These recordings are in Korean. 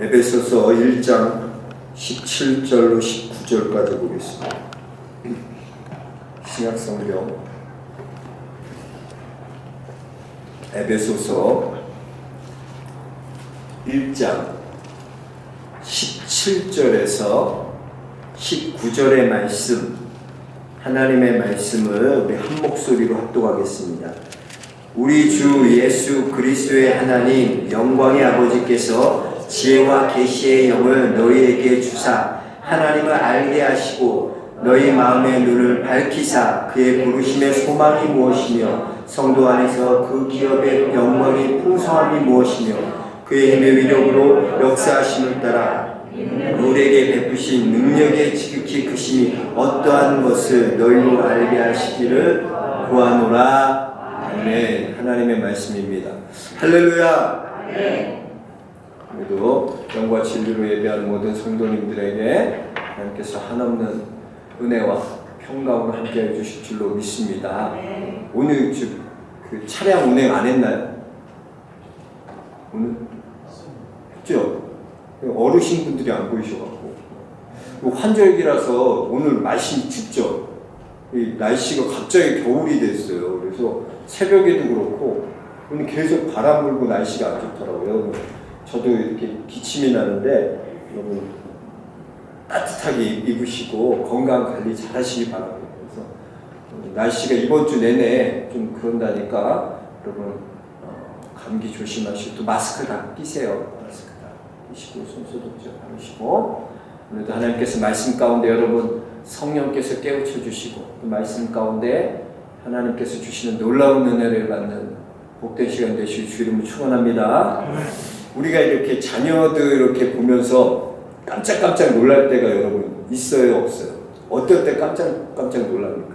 에베소서 1장 17절로 19절까지 보겠습니다. 신약성경 에베소서 1장 17절에서 19절의 말씀, 하나님의 말씀을 우리 한 목소리로 합독하겠습니다. 우리 주 예수 그리스도의 하나님 영광의 아버지께서 지혜와 계시의 영을 너희에게 주사 하나님을 알게 하시고 너희 마음의 눈을 밝히사 그의 부르심의 소망이 무엇이며 성도 안에서 그 기업의 영광의 풍성함이 무엇이며 그의 힘의 위력으로 역사하심을 따라 우리에게 베푸신 능력의 지극히 크심이 어떠한 것을 너희로 알게 하시기를 구하노라. 아멘. 하나님의 말씀입니다. 할렐루야. 아멘. 그래도 영과 진리로 예배하는 모든 성도님들에게 하나님께서 한없는 은혜와 평강으로 함께해 주실 줄로 믿습니다. 오늘 그 차량 운행 안 했나요? 오늘 했죠? 어르신분들이 안 보이셔갖고 환절기라서 오늘 날씨 춥죠? 이 날씨가 갑자기 겨울이 됐어요. 그래서 새벽에도 그렇고 오늘 계속 바람 불고 날씨가 안 좋더라고요. 저도 이렇게 기침이 나는데 여러분 따뜻하게 입으시고 건강 관리 잘 하시기 바랍니다. 그래서 날씨가 이번 주 내내 좀 그런다니까 여러분 감기 조심하시고 또 마스크 다 끼세요. 마스크 다 끼시고 손소독제 하시고 오늘도 하나님께서 말씀 가운데 여러분 성령께서 깨우쳐 주시고 그 말씀 가운데 하나님께서 주시는 놀라운 은혜를 받는 복된 시간 되실 주 이름으로 축원합니다. 우리가 이렇게 자녀들 이렇게 보면서 깜짝깜짝 놀랄 때가 여러분 있어요, 없어요? 어떨 때 깜짝깜짝 놀랍니까?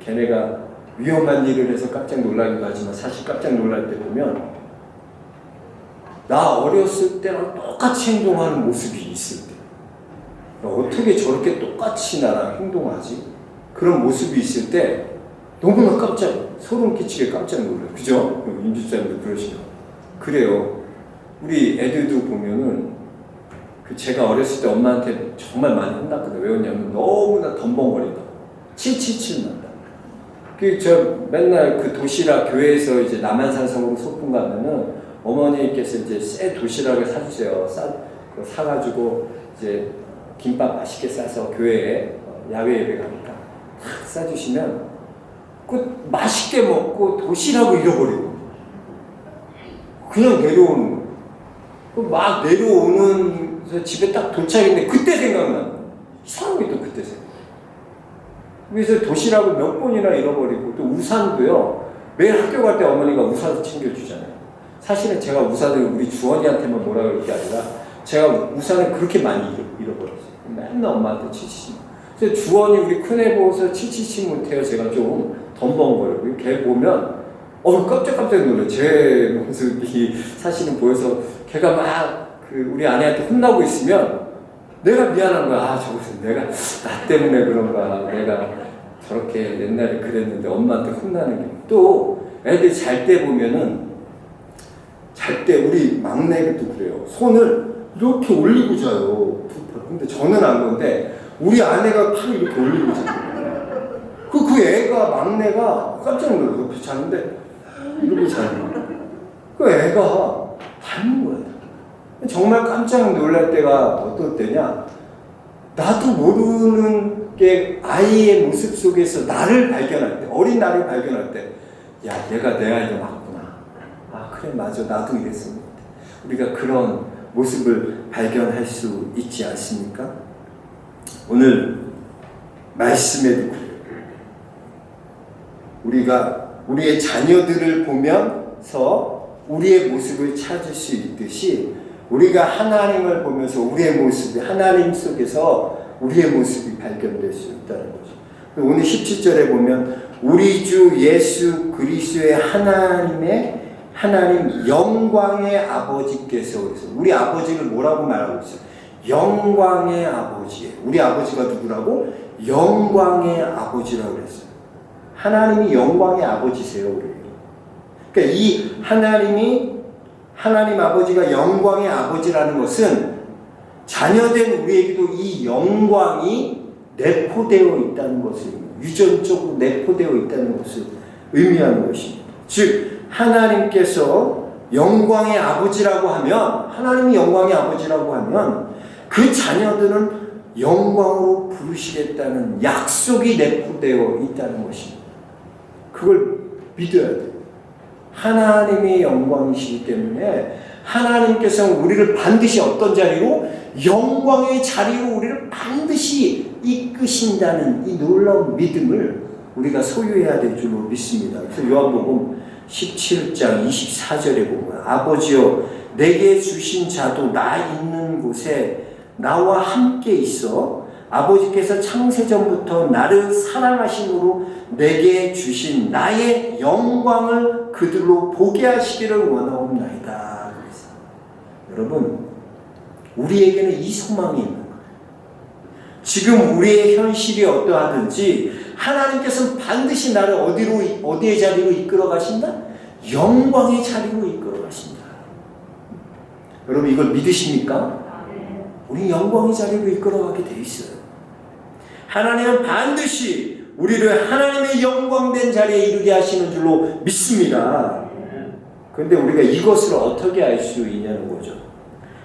걔네가 위험한 일을 해서 깜짝 놀라기도 하지만 사실 깜짝 놀랄 때 보면 나 어렸을 때랑 똑같이 행동하는 모습이 있을 때 어떻게 저렇게 똑같이 나랑 행동하지? 그런 모습이 있을 때 너무나 소름 끼치게 깜짝 놀라요. 그죠? 임집사님도 그러시죠. 그래요. 우리 애들도 보면은 제가 어렸을 때 엄마한테 정말 많이 혼났거든요. 왜 그러냐면 너무나 덤벙거린다고. 777 난다. 저 맨날 그 도시락 교회에서 이제 남한산성으로 소풍 가면은 어머니께서 이제 새 도시락을 사주세요. 사가지고 이제 김밥 맛있게 싸서 교회에 야외 예배 가니까 탁 싸주시면 그 맛있게 먹고 도시락을 잃어버리고 그냥 내려오는 거예요. 막 내려오면서 집에 딱 도착했는데 그때 생각나는 거예요. 이상하게 또 그때 생각. 그래서 도시락을 몇 번이나 잃어버리고 또 우산도요. 매일 학교 갈 때 어머니가 우산을 챙겨주잖아요. 사실은 제가 우산을 우리 주원이한테만 뭐라 그럴 게 아니라 제가 우산을 그렇게 많이 잃어버렸어요. 맨날 엄마한테 치치치. 그래서 주원이 우리 큰애 보고서 치치치 못해요. 제가 좀 덤벙거리고 걔 보면 깜짝깜짝 놀라요. 제 모습이 사실은 보여서 걔가 막 우리 아내한테 혼나고 있으면 내가 미안한 거야. 저것은 내가 나 때문에 그런가. 내가 저렇게 옛날에 그랬는데 엄마한테 혼나는 게. 또 애들 잘 때 보면은 잘 때 우리 막내도 그래요. 손을 이렇게 올리고 자요. 근데 저는 안 건데 우리 아내가 팔을 이렇게 올리고 자요. 그 애가 막내가 깜짝 놀라서 옆에 자는데 이러고 자는 거예요. 그 애가 닮은 거예요. 정말 깜짝 놀랄 때가 어떨 때냐? 나도 모르는 게 아이의 모습 속에서 나를 발견할 때, 어린 나를 발견할 때, 야, 얘가 내 아이가 맞구나. 아, 그래, 맞아. 나도 이랬습니다. 우리가 그런 모습을 발견할 수 있지 않습니까? 오늘 말씀에도 그래요. 우리가 우리의 자녀들을 보면서 우리의 모습을 찾을 수 있듯이 우리가 하나님을 보면서 우리의 모습이 하나님 속에서 우리의 모습이 발견될 수 있다는 거죠. 오늘 17절에 보면 우리 주 예수 그리스도의 하나님 영광의 아버지께서 그래서 우리 아버지를 뭐라고 말하고 있어요? 영광의 아버지예요. 우리 아버지가 누구라고? 영광의 아버지라고 그랬어요. 하나님이 영광의 아버지세요. 그러니까 이 하나님이 하나님 아버지가 영광의 아버지라는 것은 자녀된 우리에게도 이 영광이 내포되어 있다는 것을, 유전적으로 내포되어 있다는 것을 의미하는 것입니다. 즉 하나님께서 영광의 아버지라고 하면, 하나님이 영광의 아버지라고 하면 그 자녀들은 영광으로 부르시겠다는 약속이 내포되어 있다는 것입니다. 그걸 믿어야 돼요. 하나님의 영광이시기 때문에 하나님께서는 우리를 반드시 어떤 자리로? 영광의 자리로 우리를 반드시 이끄신다는 이 놀라운 믿음을 우리가 소유해야 될 줄로 믿습니다. 그래서 요한복음 17장 24절에 보면 아버지여 내게 주신 자도 나 있는 곳에 나와 함께 있어 아버지께서 창세전부터 나를 사랑하심으로 내게 주신 나의 영광을 그들로 보게 하시기를 원하옵나이다. 여러분, 우리에게는 이 소망이 있는 거예요. 지금 우리의 현실이 어떠하든지 하나님께서는 반드시 나를 어디의 자리로 이끌어 가신다? 영광의 자리로 이끌어 가신다. 여러분, 이걸 믿으십니까? 우리 영광의 자리로 이끌어 가게 돼 있어요. 하나님은 반드시 우리를 하나님의 영광된 자리에 이르게 하시는 줄로 믿습니다. 그런데 우리가 이것을 어떻게 알 수 있냐는 거죠.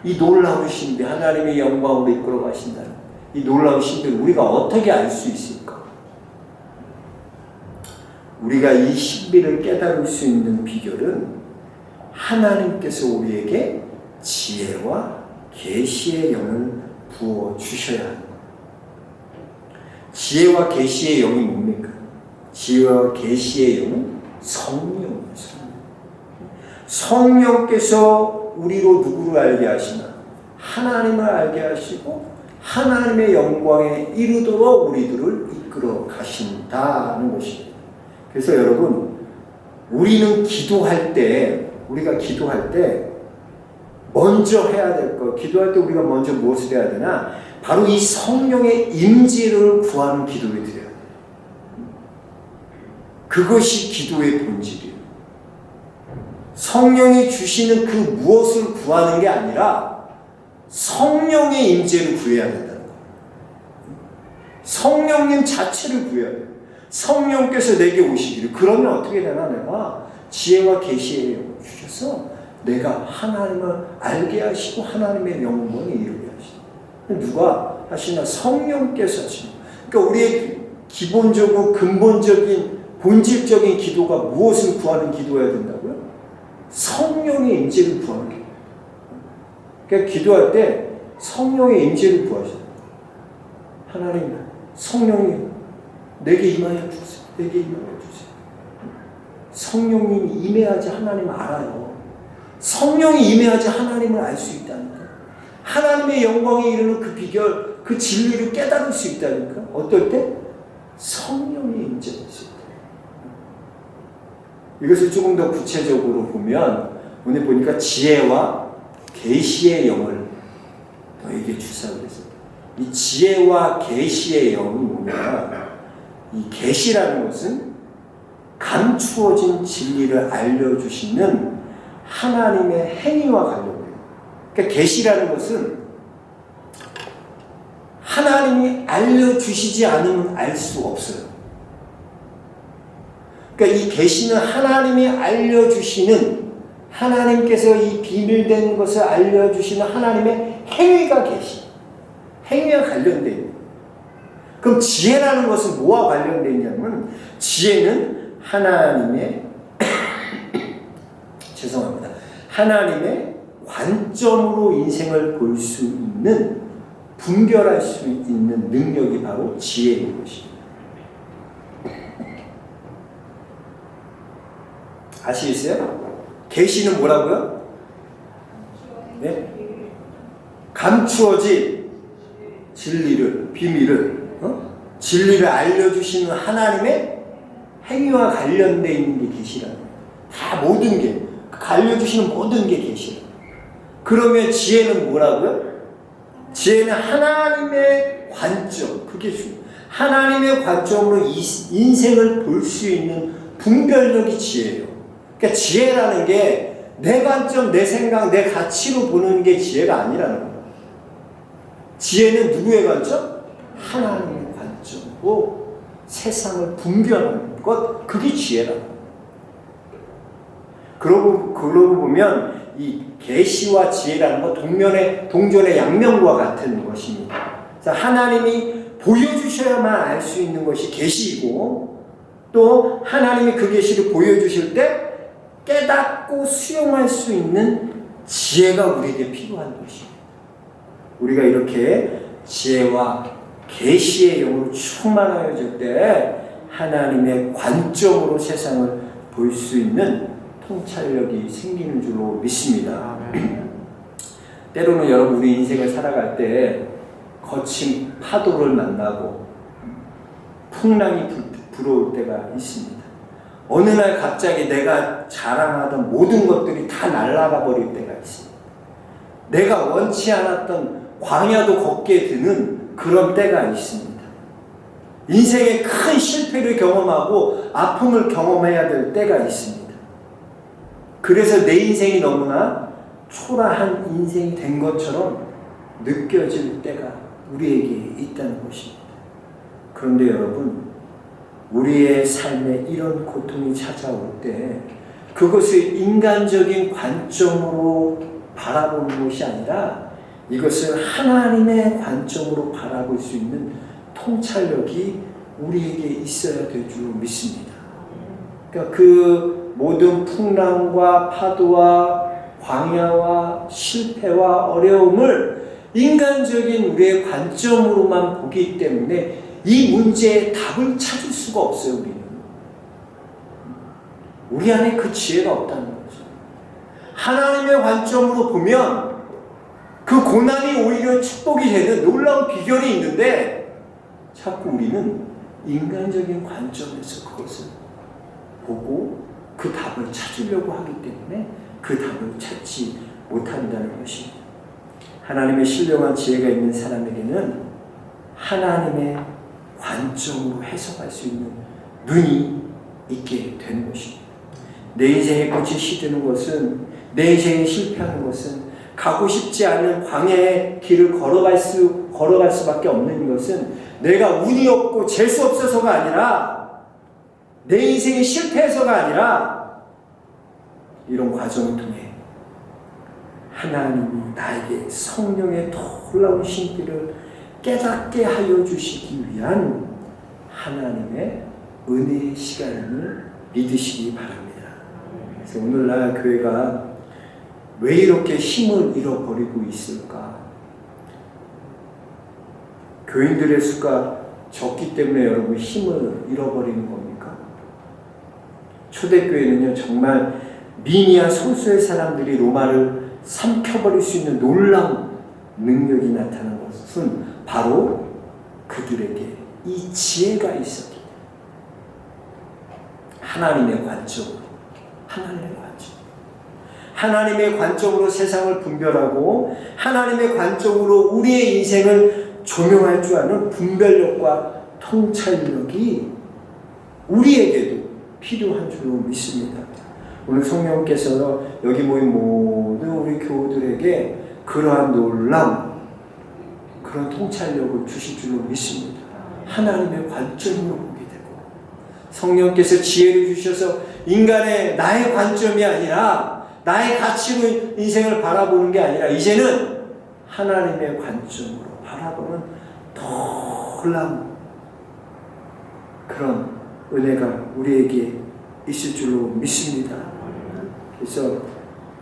이 놀라우신데 하나님의 영광으로 이끌어 가신다는 이 놀라우신데 우리가 어떻게 알 수 있을까? 우리가 이 신비를 깨달을 수 있는 비결은 하나님께서 우리에게 지혜와 계시의 영을 부어 주셔야 합니다. 지혜와 계시의 영이 뭡니까? 지혜와 계시의 영은 성령이에요. 성령께서 우리로 누구를 알게 하시나? 하나님을 알게 하시고 하나님의 영광에 이르도록 우리들을 이끌어 가신다는 것입니다. 그래서 여러분, 우리는 우리가 기도할 때 먼저 해야 될 것, 기도할 때 우리가 먼저 무엇을 해야 되나? 바로 이 성령의 임재를 구하는 기도를 드려야 돼요. 그것이 기도의 본질이에요. 성령이 주시는 그 무엇을 구하는 게 아니라 성령의 임재를 구해야 된다는 거예요. 성령님 자체를 구해야 돼요. 성령께서 내게 오시기를. 그러면 어떻게 되나? 내가 지혜와 계시의 영을 주셔서 내가 하나님을 알게 하시고 하나님의 영광에 이르게 하시고. 누가 하시나? 성령께서 하시고. 그러니까 우리의 기본적으로 근본적인 본질적인 기도가 무엇을 구하는 기도해야 된다고요? 성령의 임재를 구하는 기도. 그러니까 기도할 때 성령의 임재를 구하셔야 돼요. 하나님, 성령이 내게 임하여 주세요. 내게 임하여 주세요. 성령님이 임해야지 하나님을 알아요. 성령이 임해야지 하나님을 알 수 있다니까. 하나님의 영광에 이르는 그 비결, 그 진리를 깨달을 수 있다니까. 어떨 때? 성령이 임재할 수 있다. 이것을 조금 더 구체적으로 보면 오늘 보니까 지혜와 계시의 영을 너에게 주사 그래서 이 지혜와 계시의 영이 뭐냐? 이 계시라는 것은 감추어진 진리를 알려주시는 하나님의 행위와 관련돼요. 그러니까 계시라는 것은 하나님이 알려주시지 않으면 알 수 없어요. 그러니까 이 계시는 하나님이 알려주시는, 하나님께서 이 비밀된 것을 알려주시는 하나님의 행위가 계시. 행위와 관련되어 있는. 그럼 지혜라는 것은 뭐와 관련되어 있냐면, 지혜는 하나님의 죄송합니다. 하나님의 관점으로 인생을 볼 수 있는, 분별할 수 있는 능력이 바로 지혜인 것입니다. 아시겠어요? 계시는 뭐라고요? 네? 감추어진 진리를, 비밀을, 진리를 알려주시는 하나님의 행위와 관련되어 있는 게 계시라는 거예요. 다 모든 게, 알려주시는 모든 게 계시라는 거예요. 그러면 지혜는 뭐라고요? 지혜는 하나님의 관점, 그게 중요해요. 하나님의 관점으로 인생을 볼 수 있는 분별력이 지혜예요. 그러니까 지혜라는 게 내 관점, 내 생각, 내 가치로 보는 게 지혜가 아니라는 거예요. 지혜는 누구의 관점? 하나님의 관점으로 세상을 분별하는 것, 그게 지혜라는 거예요. 그러고 보면 이 계시와 지혜라는 것 동전의 양면과 같은 것입니다. 하나님이 보여주셔야만 알 수 있는 것이 계시이고, 또 하나님이 그 계시를 보여주실 때 깨닫고 수용할 수 있는 지혜가 우리에게 필요한 것입니다. 우리가 이렇게 지혜와 계시의 영으로 충만하여질 때 하나님의 관점으로 세상을 볼 수 있는 통찰력이 생기는 줄로 믿습니다. 때로는 여러분, 우리 인생을 살아갈 때 거친 파도를 만나고 풍랑이 불어올 때가 있습니다. 어느 날 갑자기 내가 자랑하던 모든 것들이 다 날아가 버릴 때가 있습니다. 내가 원치 않았던 광야도 걷게 되는 그런 때가 있습니다. 인생의 큰 실패를 경험하고 아픔을 경험해야 될 때가 있습니다. 그래서 내 인생이 너무나 초라한 인생이 된 것처럼 느껴질 때가 우리에게 있다는 것입니다. 그런데 여러분, 우리의 삶에 이런 고통이 찾아올 때 그것을 인간적인 관점으로 바라보는 것이 아니라 이것을 하나님의 관점으로 바라볼 수 있는 통찰력이 우리에게 있어야 될 줄 믿습니다. 그러니까 그 모든 풍랑과 파도와 광야와 실패와 어려움을 인간적인 우리의 관점으로만 보기 때문에 이 문제의 답을 찾을 수가 없어요. 우리 안에 그 지혜가 없다는 거죠. 하나님의 관점으로 보면 그 고난이 오히려 축복이 되는 놀라운 비결이 있는데, 자꾸 우리는 인간적인 관점에서 그것을 보고 그 답을 찾으려고 하기 때문에 그 답을 찾지 못한다는 것입니다. 하나님의 신령한 지혜가 있는 사람에게는 하나님의 관점으로 해석할 수 있는 눈이 있게 되는 것입니다. 내 인생에 꽃이 시드는 것은, 내 인생에 실패하는 것은, 가고 싶지 않은 광야의 길을 걸어갈 수밖에 없는 것은 내가 운이 없고 재수 없어서가 아니라, 내 인생이 실패해서가 아니라, 이런 과정을 통해 하나님이 나에게 성령의 놀라운 신비를 깨닫게 하여 주시기 위한 하나님의 은혜의 시간을 믿으시기 바랍니다. 그래서 오늘날 교회가 왜 이렇게 힘을 잃어버리고 있을까? 교인들의 수가 적기 때문에 여러분 힘을 잃어버리는 겁니까? 초대교회는요, 정말 미니와 소수의 사람들이 로마를 삼켜버릴 수 있는 놀라운 능력이 나타난 것은 바로 그들에게 이 지혜가 있었기 때문에, 하나님의 관점으로, 하나님의 관점으로 세상을 분별하고 하나님의 관점으로 우리의 인생을 조명할 줄 아는 분별력과 통찰력이 우리에게도 필요한 줄로 믿습니다. 오늘 성령께서 여기 모인 모든 우리 교우들에게 그러한 놀라운 그런 통찰력을 주실 줄로 믿습니다. 하나님의 관점으로 보게 되고, 성령께서 지혜를 주셔서 인간의 나의 관점이 아니라 나의 가치로 인생을 바라보는 게 아니라 이제는 하나님의 관점으로 바라보는 놀라운 그런 은혜가 우리에게 있을 줄로 믿습니다. 그래서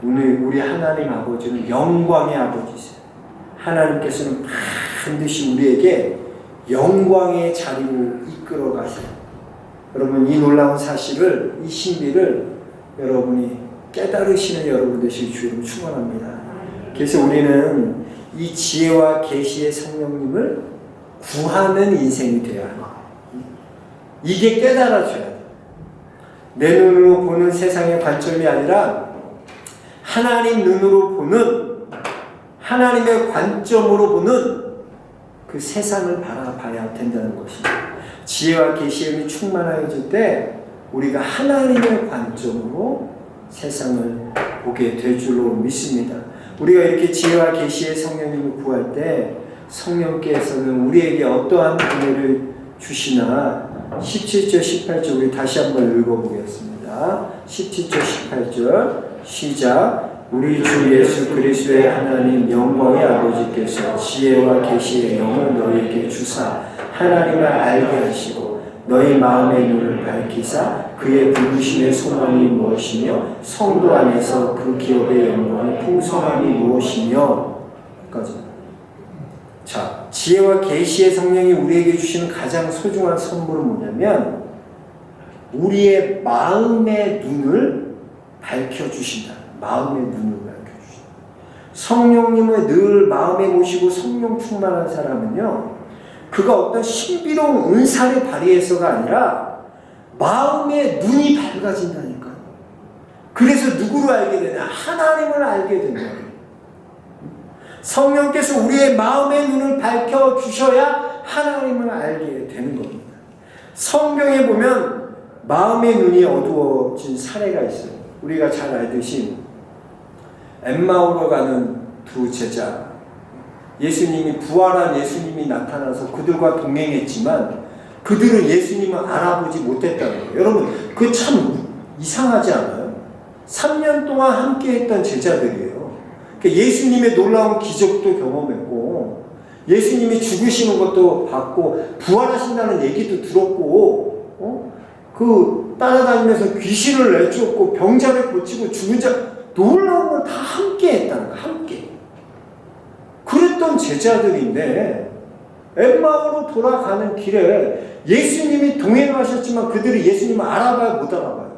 오늘 우리 하나님 아버지는 영광의 아버지세요. 하나님께서는 반드시 우리에게 영광의 자리로 이끌어 가세요. 여러분, 이 놀라운 사실을, 이 신비를 여러분이 깨달으시는 여러분 되시길 주로 축원합니다. 그래서 우리는 이 지혜와 계시의 성령님을 구하는 인생이 되어야 합니다. 이게 깨달아져야 돼요. 내 눈으로 보는 세상의 관점이 아니라 하나님 눈으로 보는, 하나님의 관점으로 보는 그 세상을 바라봐야 된다는 것입니다. 지혜와 계시에 충만해질 때 우리가 하나님의 관점으로 세상을 보게 될 줄로 믿습니다. 우리가 이렇게 지혜와 계시의 성령님을 구할 때 성령께서는 우리에게 어떠한 은혜를 주시나 17절 18절 우리 다시 한번 읽어보겠습니다. 17절 18절 시작. 우리 주 예수 그리스도의 하나님 영광의 아버지께서 지혜와 계시의 영을 너희에게 주사 하나님을 알게 하시고 너희 마음의 눈을 밝히사 그의 부르심의 소망이 무엇이며 성도 안에서 그 기업의 영광의 풍성함이 무엇이며 까지. 자, 지혜와 계시의 성령이 우리에게 주시는 가장 소중한 선물은 뭐냐면 우리의 마음의 눈을 밝혀주신다. 마음의 눈을 밝혀주신다. 성령님을 늘 마음에 모시고 성령 충만한 사람은요, 그가 어떤 신비로운 은사를 발휘해서가 아니라 마음의 눈이 밝아진다니까요. 그래서 누구를 알게 되냐? 하나님을 알게 된다. 성령께서 우리의 마음의 눈을 밝혀주셔야 하나님을 알게 되는 겁니다. 성경에 보면 마음의 눈이 어두워진 사례가 있어요. 우리가 잘 알듯이 엠마오로 가는 두 제자, 예수님이 부활한 예수님이 나타나서 그들과 동행했지만 그들은 예수님을 알아보지 못했다는 거예요. 여러분, 그 참 이상하지 않아요? 3년 동안 함께 했던 제자들이에요. 예수님의 놀라운 기적도 경험했고 예수님이 죽으시는 것도 봤고 부활하신다는 얘기도 들었고 그 따라다니면서 귀신을 내쫓고 병자를 고치고 죽은 자 놀라운 걸 다 함께 했다는 거예요. 함께. 그랬던 제자들인데 엠마오로 돌아가는 길에 예수님이 동행하셨지만 그들이 예수님을 알아봐요? 못 알아봐요?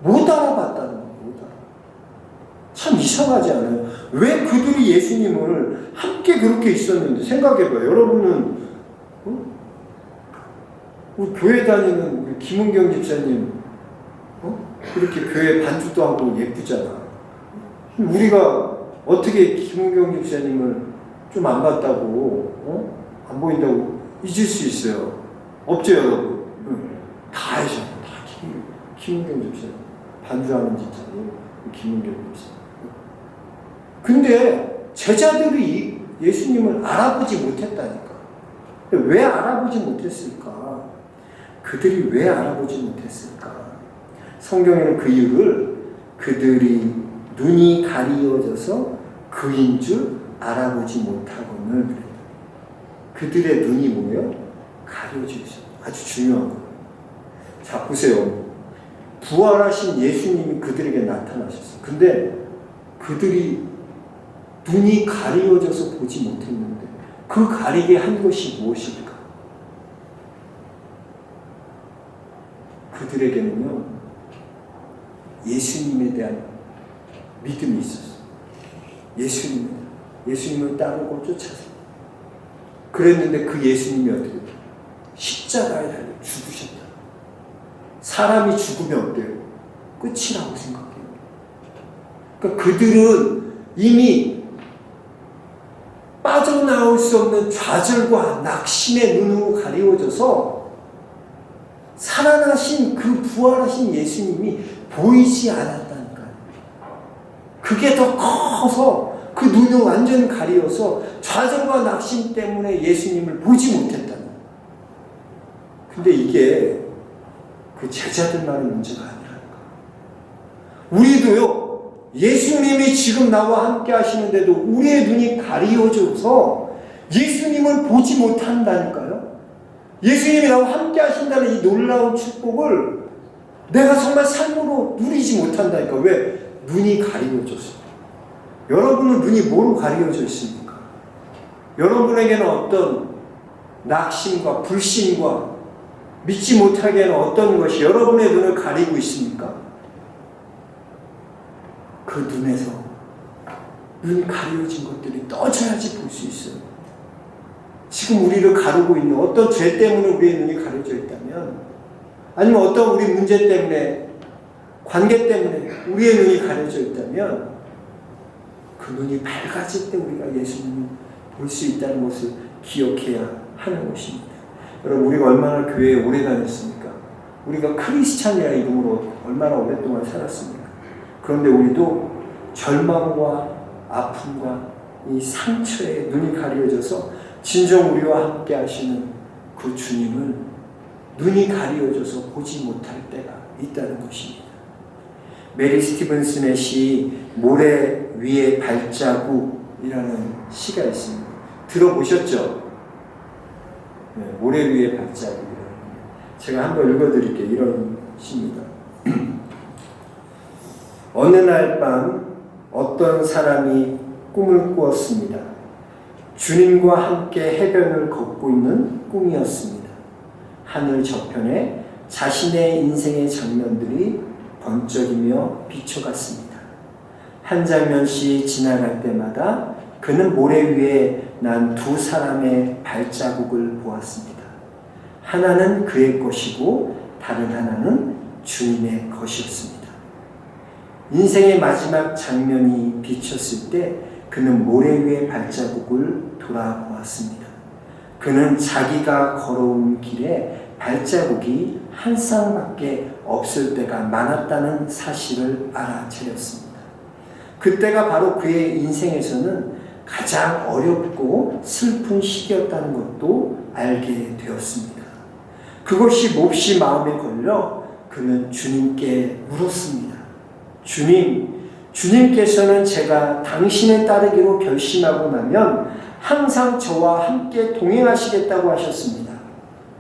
못 알아봤다는 거예요. 참 이상하지 않아요? 왜 그들이 예수님을 함께 그렇게 있었는지 생각해봐요. 여러분은 우리 교회 다니는 우리 김은경 집사님 그렇게 교회 반주도 하고 예쁘잖아. 우리가 어떻게 김은경 집사님을 좀 안 봤다고 안 보인다고 잊을 수 있어요? 없죠 여러분? 다 알잖아. 다 김은경 집사님 반주하는 집사님 김은경 집사님. 근데 제자들이 예수님을 알아보지 못했다니까. 왜 알아보지 못했을까? 그들이 왜 알아보지 못했을까? 성경에는 그 이유를 그들이 눈이 가리워져서 그인 줄 알아보지 못하고는 그래요. 그들의 눈이 뭐예요? 가려져 있어요. 아주 중요한 거예요. 자, 보세요. 부활하신 예수님이 그들에게 나타나셨어요. 근데 그들이 눈이 가리워져서 보지 못했는데 그 가리게 한 것이 무엇일까? 그들에게는요, 예수님에 대한 믿음이 있었어요. 예수님을 따르고 쫓아서. 그랬는데 그 예수님이 어떻게 돼요? 십자가에 달려 죽으셨다. 사람이 죽으면 어때요? 끝이라고 생각해요. 그러니까 그들은 이미 빠져나올 수 없는 좌절과 낙심의 눈으로 가리워져서 살아나신 그 부활하신 예수님이 보이지 않았다니까요. 그게 더 커서 그 눈을 완전 가리워서 좌절과 낙심 때문에 예수님을 보지 못했다는 거예요. 근데 이게 그 제자들만의 문제가 아니라니까. 우리도요, 예수님이 지금 나와 함께 하시는데도 우리의 눈이 가리워져서 예수님을 보지 못한다니까요. 예수님이 나와 함께 하신다는 이 놀라운 축복을 내가 정말 삶으로 누리지 못한다니까. 왜? 눈이 가리워졌어. 여러분은 눈이 뭐로 가리워져 있습니까? 여러분에게는 어떤 낙심과 불신과 믿지 못하게 하는 어떤 것이 여러분의 눈을 가리고 있습니까? 그 눈에서 눈이 가려진 것들이 떠져야지 볼 수 있어요. 지금 우리를 가르고 있는 어떤 죄 때문에 우리의 눈이 가려져 있다면, 아니면 어떤 우리 문제 때문에, 관계 때문에 우리의 눈이 가려져 있다면 그 눈이 밝아질 때 우리가 예수님을 볼 수 있다는 것을 기억해야 하는 것입니다. 여러분, 우리가 얼마나 교회에 오래 다녔습니까? 우리가 크리스찬이라는 이름으로 얼마나 오랫동안 살았습니까? 그런데 우리도 절망과 아픔과 이 상처에 눈이 가려져서 진정 우리와 함께 하시는 그 주님을 눈이 가려져서 보지 못할 때가 있다는 것입니다. 메리 스티븐슨의 시 모래 위의 발자국이라는 시가 있습니다. 들어보셨죠? 네, 모래 위의 발자국이라는 제가 한번 읽어드릴게요. 이런 시입니다. 어느 날 밤 어떤 사람이 꿈을 꾸었습니다. 주님과 함께 해변을 걷고 있는 꿈이었습니다. 하늘 저편에 자신의 인생의 장면들이 번쩍이며 비춰갔습니다. 한 장면씩 지나갈 때마다 그는 모래 위에 난 두 사람의 발자국을 보았습니다. 하나는 그의 것이고 다른 하나는 주님의 것이었습니다. 인생의 마지막 장면이 비쳤을 때 그는 모래 위의 발자국을 돌아보았습니다. 그는 자기가 걸어온 길에 발자국이 한 쌍밖에 없을 때가 많았다는 사실을 알아차렸습니다. 그때가 바로 그의 인생에서는 가장 어렵고 슬픈 시기였다는 것도 알게 되었습니다. 그것이 몹시 마음에 걸려 그는 주님께 물었습니다. 주님께서는 제가 당신을 따르기로 결심하고 나면 항상 저와 함께 동행하시겠다고 하셨습니다.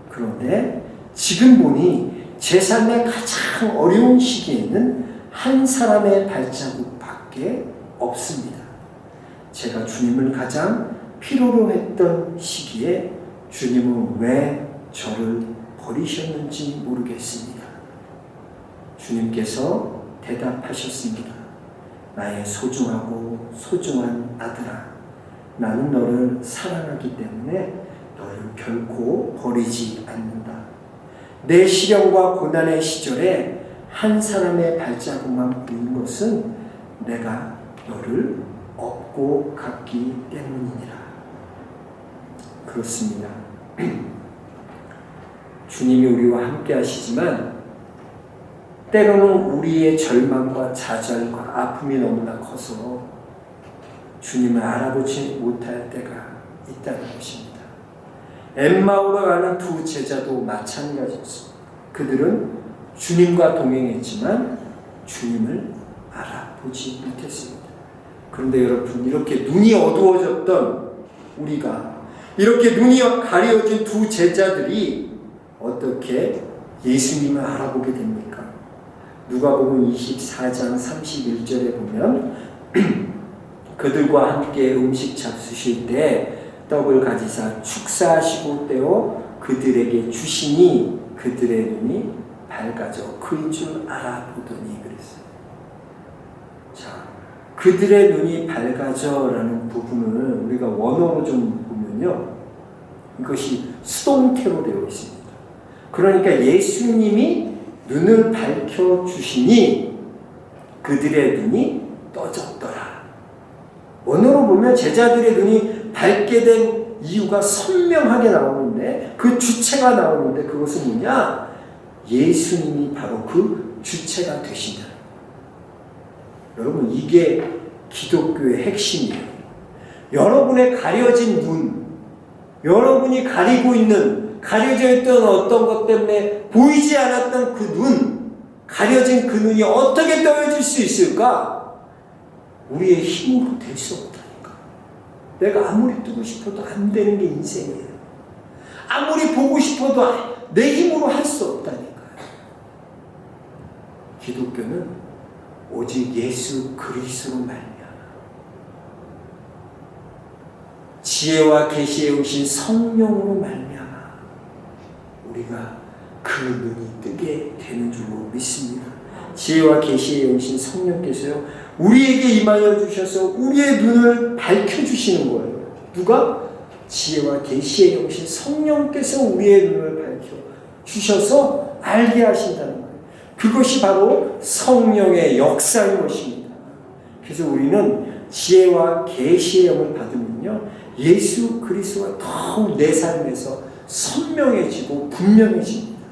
그런데 지금 보니 제 삶의 가장 어려운 시기에는 한 사람의 발자국밖에 없습니다. 제가 주님을 가장 필요로 했던 시기에 주님은 왜 저를 버리셨는지 모르겠습니다. 주님께서 대답하셨습니다. 나의 소중하고 소중한 아들아, 나는 너를 사랑하기 때문에 너를 결코 버리지 않는다. 내 시련과 고난의 시절에 한 사람의 발자국만 보인 것은 내가 너를 업고 갔기 때문이니라. 그렇습니다. 주님이 우리와 함께 하시지만 때로는 우리의 절망과 좌절과 아픔이 너무나 커서 주님을 알아보지 못할 때가 있다는 것입니다. 엠마오로 가는 두 제자도 마찬가지였습니다. 그들은 주님과 동행했지만 주님을 알아보지 못했습니다. 그런데 여러분, 이렇게 눈이 어두워졌던 우리가, 이렇게 눈이 가려진 두 제자들이 어떻게 예수님을 알아보게 됩니까? 누가복음 24장 31절에 보면 그들과 함께 음식 잡수실 때 떡을 가지사 축사하시고 떼어 그들에게 주시니 그들의 눈이 밝아져 그인 줄 알아보더니 그랬어요. 자, 그들의 눈이 밝아져라는 부분을 우리가 원어로 좀 보면요, 이것이 수동태로 되어 있습니다. 그러니까 예수님이 눈을 밝혀주시니 그들의 눈이 떠졌더라. 원어로 보면 제자들의 눈이 밝게 된 이유가 선명하게 나오는데, 그 주체가 나오는데, 그것은 뭐냐? 예수님이 바로 그 주체가 되신다. 여러분, 이게 기독교의 핵심이에요. 여러분의 가려진 눈, 여러분이 가리고 있는, 가려져 있던 어떤 것 때문에 보이지 않았던 그 눈, 가려진 그 눈이 어떻게 떠올릴 수 있을까? 우리의 힘으로 될 수 없다니까. 내가 아무리 뜨고 싶어도 안 되는 게 인생이에요. 아무리 보고 싶어도 내 힘으로 할 수 없다니까요. 기독교는 오직 예수 그리스도로 말미암아 지혜와 계시에 오신 성령으로 말미암아 우리가 그 눈이 뜨게 되는 줄로 믿습니다. 지혜와 계시에 오신 성령께서요, 우리에게 임하여 주셔서 우리의 눈을 밝혀주시는 거예요. 누가? 지혜와 계시에 오신 성령께서 우리의 눈을 밝혀주셔서 알게 하신다는 거예요. 그것이 바로 성령의 역사인 것입니다. 그래서 우리는 지혜와 계시의 영을 받으면요, 예수 그리스도가 더욱 내 삶에서 선명해지고 분명해집니다.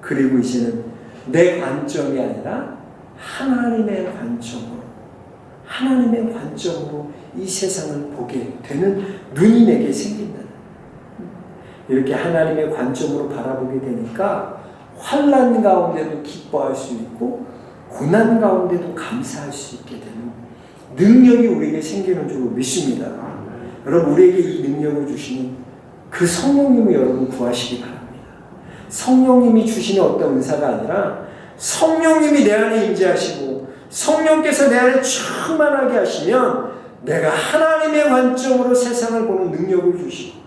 그리고 이제는 내 관점이 아니라 하나님의 관점으로 이 세상을 보게 되는 눈이 내게 생긴다. 이렇게 하나님의 관점으로 바라보게 되니까 환난 가운데도 기뻐할 수 있고 고난 가운데도 감사할 수 있게 되는 능력이 우리에게 생기는 줄 믿습니다. 여러분, 우리에게 이 능력을 주시는 그 성령님을 여러분 구하시기 바랍니다. 성령님이 주시는 어떤 은사가 아니라 성령님이 내 안에 임재하시고 성령께서 내 안에 충만하게 하시면 내가 하나님의 관점으로 세상을 보는 능력을 주시고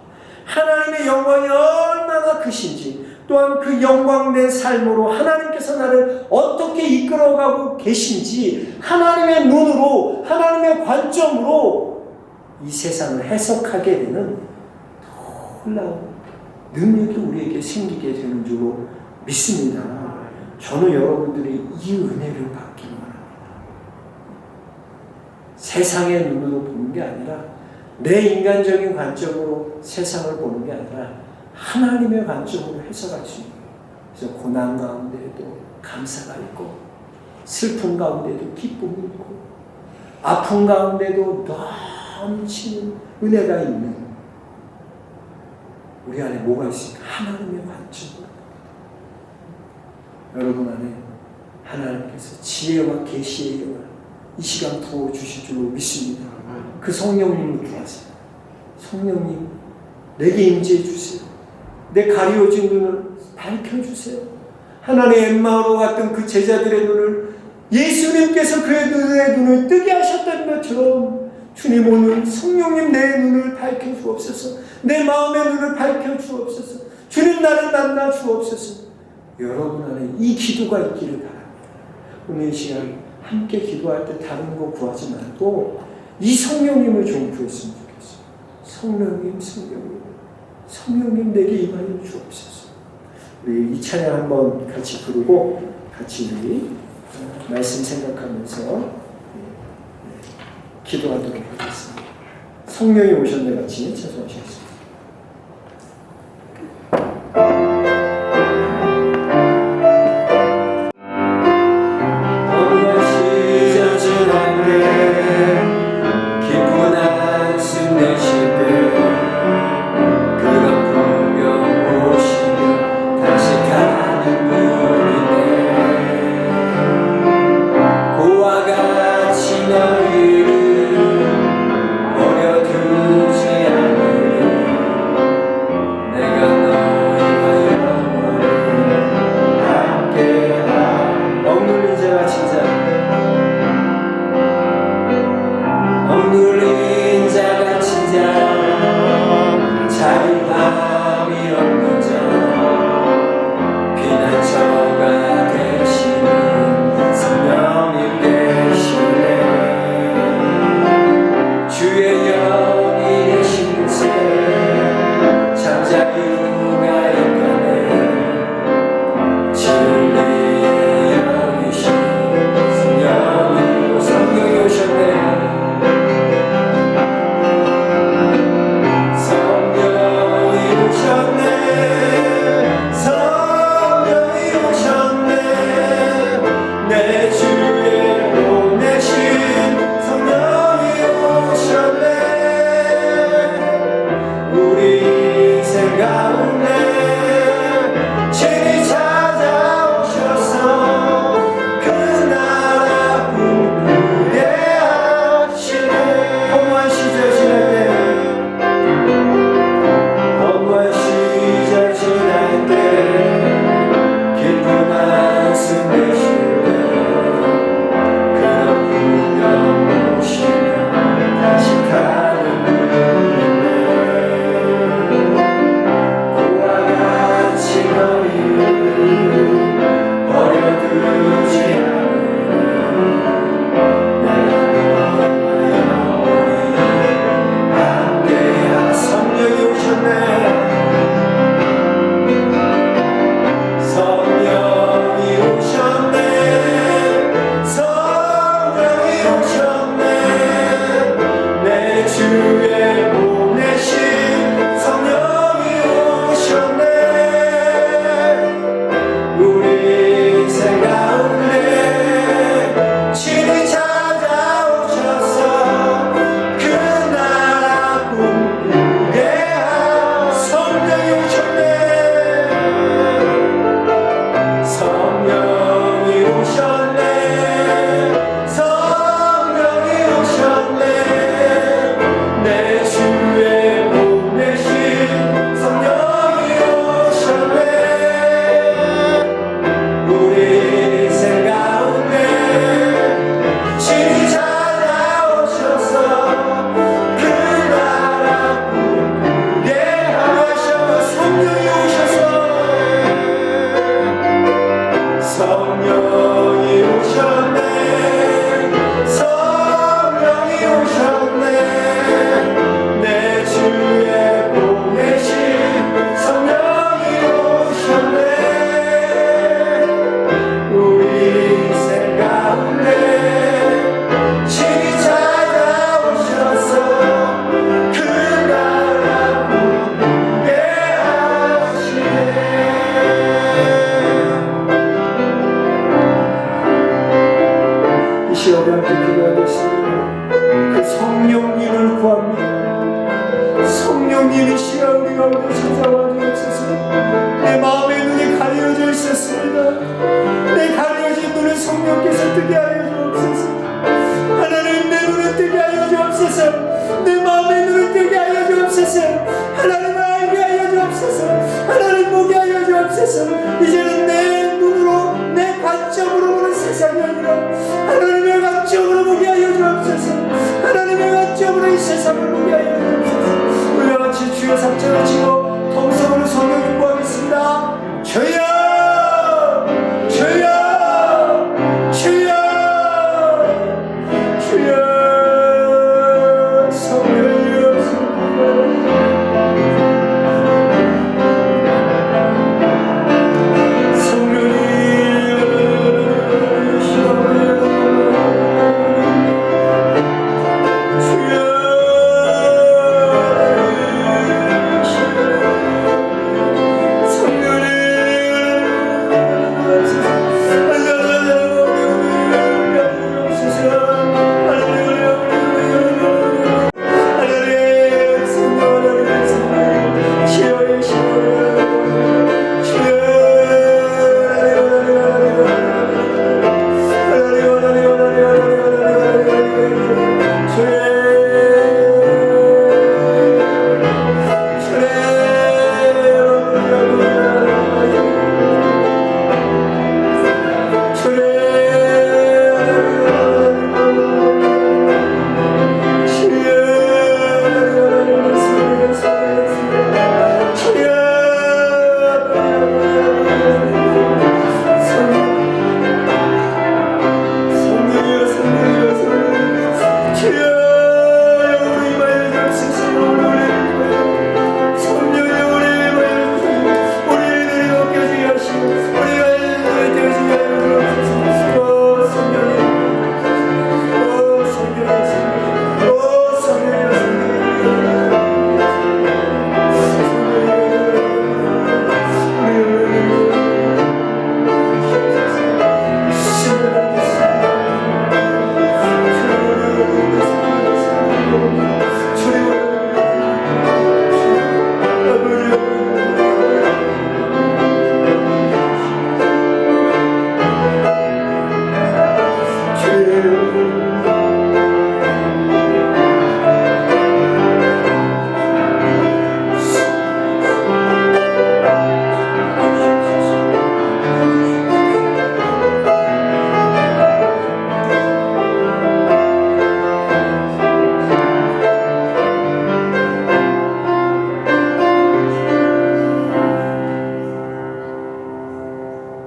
하나님의 영광이 얼마나 크신지, 또한 그 영광된 삶으로 하나님께서 나를 어떻게 이끌어가고 계신지 하나님의 눈으로, 하나님의 관점으로 이 세상을 해석하게 되는 놀라운 능력이 우리에게 생기게 되는 줄로 믿습니다. 저는 여러분들이 이 은혜를 받기 원합니다. 세상의 눈으로 보는 게 아니라 내 인간적인 관점으로 세상을 보는 게 아니라 하나님의 관점으로 해석할 수 있는 거예요. 그래서 고난 가운데에도 감사가 있고 슬픔 가운데도 기쁨이 있고 아픔 가운데도 넘치는 은혜가 있는 우리 안에 뭐가 있습니까? 하나님의 관점으로. 여러분 안에 하나님께서 지혜와 계시의 영을 이 시간 부어주실 줄로 믿습니다. 그 성령님을 구하세요. 성령님, 내게 임재해 주세요. 내 가리워진 눈을 밝혀주세요. 하나님의 엠마오로 갔던 그 제자들의 눈을 예수님께서 그의 눈을 뜨게 하셨던 것처럼 주님, 오늘 성령님 내 눈을 밝혀주옵소서. 내 마음의 눈을 밝혀주옵소서. 주님, 나를 만나 주옵소서. 여러분 안에 이 기도가 있기를 바랍니다. 오늘 이 시간 함께 기도할 때 다른 거 구하지 말고 이 성령님을 좀 구했으면 좋겠어요. 성령님 내게 임하여 주옵소서. 우리 이 찬양 한번 같이 부르고 같이 우리 말씀 생각하면서 기도하도록 하겠습니다. 성령이 오셨네 같이 찬송하시겠습니다. 우리 인생 가운데 성령님을 구합니다. 성령님이 시간 우리 가운데 찾아와 주옵소서. 내 마음의 눈이 가려져 있었습니다. 내 가려진 눈을 성령께서 뜨게 하여 주옵소서. 하나님, 내 눈을 뜨게 하여 주옵소서. 내 마음의 눈을 뜨게 하여 주옵소서. 하나님을 알게 하여 주옵소서. 하나님 보게 하여 주옵소서. 이제는 내 눈으로, 내 관점으로 보는 세상이 아니라 하나님의 관점으로 보게 하여 주옵소서. 하나님의 관점으로 이 세상을 보게 하여 주옵소서. 우리와 같이 주여 삼자를 치고 통성으로 성령을 구하겠습니다. 주여, 주여, 주여, 주여.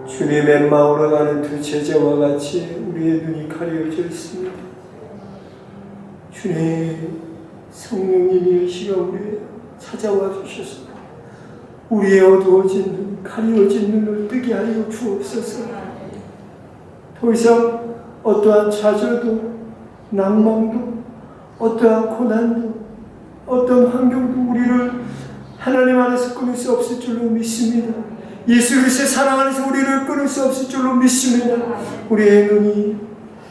주님의 엠마오로 가는 두 제자와 같이 우리의 눈이 가려져 있습니다. 주님, 성령님이 이 시간 우리에 찾아와 주셔서 우리의 어두워진 눈, 가려진 눈을 뜨게 하여 주옵소서. 더 이상 어떠한 좌절도, 낭망도, 어떠한 고난도, 어떤 환경도 우리를 하나님 안에서 끊을 수 없을 줄로 믿습니다. 예수 그리스도의 사랑 안에서 우리를 끊을 수 없을 줄로 믿습니다. 우리의 눈이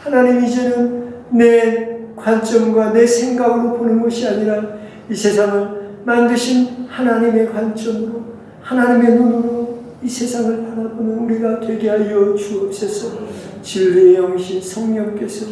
하나님 이제는 내 관점과 내 생각으로 보는 것이 아니라 이 세상을 만드신 하나님의 관점으로, 하나님의 눈으로 이 세상을 바라보는 우리가 되게 하여 주옵소서. 진리의 영이신 성령께서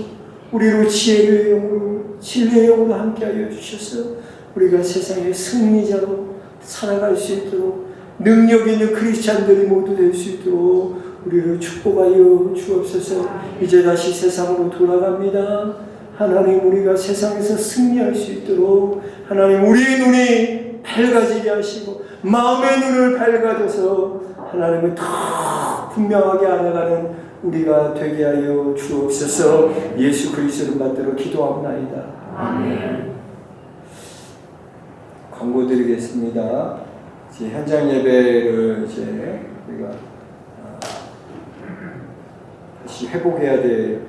우리로 지혜의 영으로, 진리의 영으로 함께 하여 주셔서 우리가 세상의 승리자로 살아갈 수 있도록, 능력 있는 크리스찬들이 모두 될 수 있도록 우리를 축복하여 주옵소서. 이제 다시 세상으로 돌아갑니다. 하나님, 우리가 세상에서 승리할 수 있도록 하나님 우리의 눈이 밝아지게 하시고 마음의 눈을 밝아져서 하나님을 더 분명하게 알아가는 우리가 되게 하여 주옵소서. 예수 그리스도를 받들어 기도합나이다. 아멘. 광고 드리겠습니다. 이제 현장 예배를 이제 우리가 다시 회복해야 될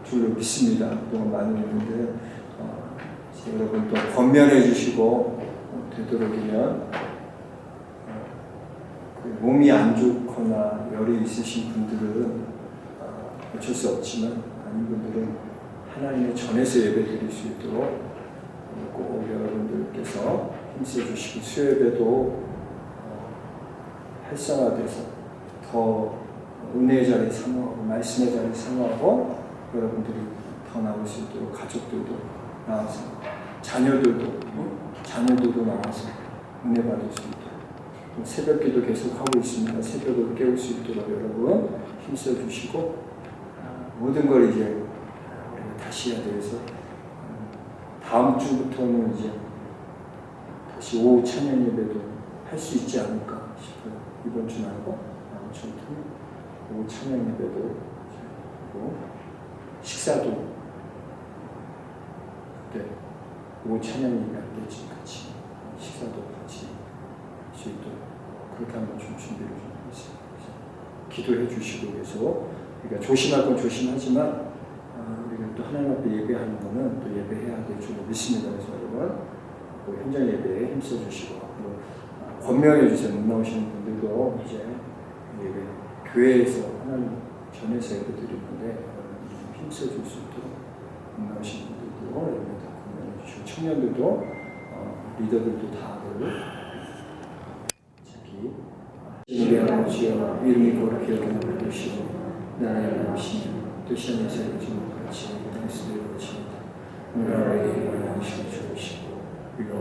줄로 믿습니다. 그동안 많이 했는데 여러분 또 권면해 주시고 되도록이면 몸이 안 좋거나 열이 있으신 분들은 어쩔 수 없지만 아닌 분들은 하나님의 전에서 예배 드릴 수 있도록 힘써주시고 수요예배도 활성화돼서 더 은혜의 자리 사모하고 말씀의 자리 사모하고 여러분들이 더 나올 수 있도록 가족들도 나와서 자녀들도 나와서 은혜 받을 수 있도록 또 새벽기도 계속 하고 있습니다. 새벽을 깨울 수 있도록 여러분 힘써 주시고 모든 걸 이제 우리가 다시 해야 돼서 다음 주부터는 이제 다시 오후 찬양 예배도 할 수 있지 않을까 싶어요. 이번 주 말고 다음 주부터는 오후 찬양 예배도 하고 식사도 그때 오후 찬양 예배 할 때 지금 같이 식사도 같이 할 수 있도록 그렇게 한번 좀 준비를 좀 하겠습니다. 기도해 주시고 계속 우리가 조심할 건 조심하지만 우리가 또 하나님 앞에 예배하는 거는 또 예배해야 될 줄 믿습니다. 그래서 여러분 또 현장 예배에 힘써 주시고 권면해 주세요. 못 나오시는 분들도 이제 예배 교회에서 하나님 전에서 예배 드릴 건데 힘써 줄 수 있도록 못 나오시는 분들도 여러분 다 권면해 주시고 청년들도 리더들도 다들 자기 우리 아버지여 이름이 거룩히 여김을 받으시고 나라의 나오시며 뜻이 하늘에서 이루어진 것 같이 땅에서 이루어집니다. 오늘 우리에게 일용할 양식을 주시고 우리가